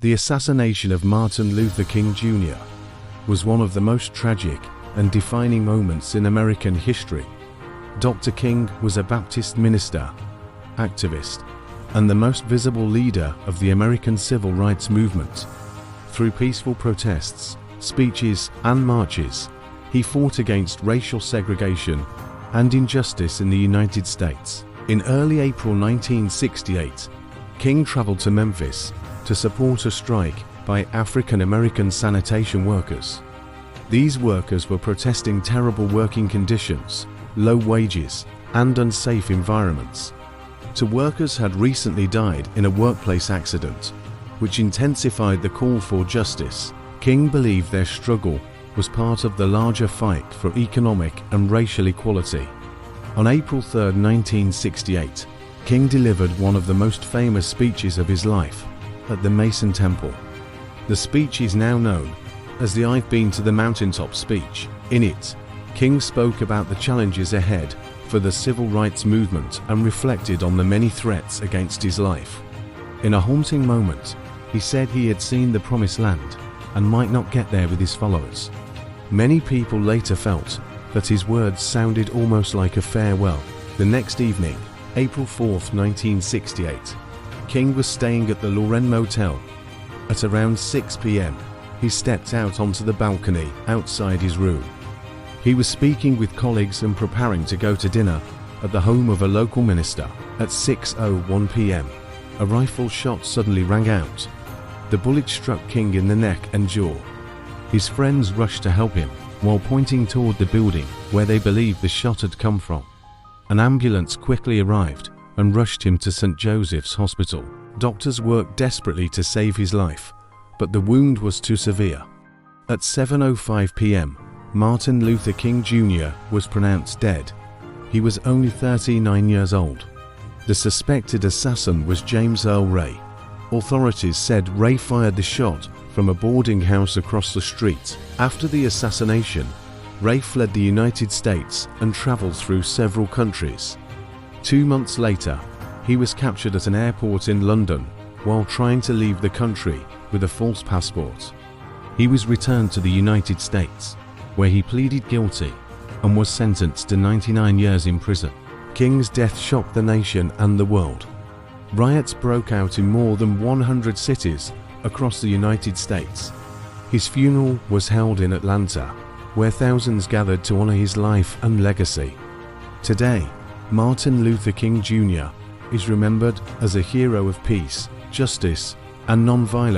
The assassination of Martin Luther King Jr. was one of the most tragic and defining moments in American history. Dr. King was a Baptist minister, activist, and the most visible leader of the American civil rights movement. Through peaceful protests, speeches, and marches, he fought against racial segregation and injustice in the United States. In early April 1968, King traveled to Memphis to support a strike by African American sanitation workers. These workers were protesting terrible working conditions, low wages, and unsafe environments. Two workers had recently died in a workplace accident, which intensified the call for justice. King believed their struggle was part of the larger fight for economic and racial equality. On April 3, 1968, King delivered one of the most famous speeches of his life at the Mason Temple. The speech is now known as the "I've Been to the Mountaintop" speech. In it, King spoke about the challenges ahead for the civil rights movement and reflected on the many threats against his life. In a haunting moment, he said he had seen the promised land and might not get there with his followers. Many people later felt that his words sounded almost like a farewell. The next evening, April 4, 1968, King was staying at the Loren Motel. At around 6 p.m., he stepped out onto the balcony outside his room. He was speaking with colleagues and preparing to go to dinner at the home of a local minister. At 6:01 p.m., a rifle shot suddenly rang out. The bullet struck King in the neck and jaw. His friends rushed to help him while pointing toward the building where they believed the shot had come from. An ambulance quickly arrived and rushed him to St. Joseph's Hospital. Doctors worked desperately to save his life, but the wound was too severe. At 7:05 p.m., Martin Luther King Jr. was pronounced dead. He was only 39 years old. The suspected assassin was James Earl Ray. Authorities said Ray fired the shot from a boarding house across the street. After the assassination, Ray fled the United States and traveled through several countries. 2 months later, he was captured at an airport in London while trying to leave the country with a false passport. He was returned to the United States, where he pleaded guilty and was sentenced to 99 years in prison. King's death shocked the nation and the world. Riots broke out in more than 100 cities across the United States. His funeral was held in Atlanta, where thousands gathered to honor his life and legacy. Today, Martin Luther King Jr. is remembered as a hero of peace, justice, and nonviolence.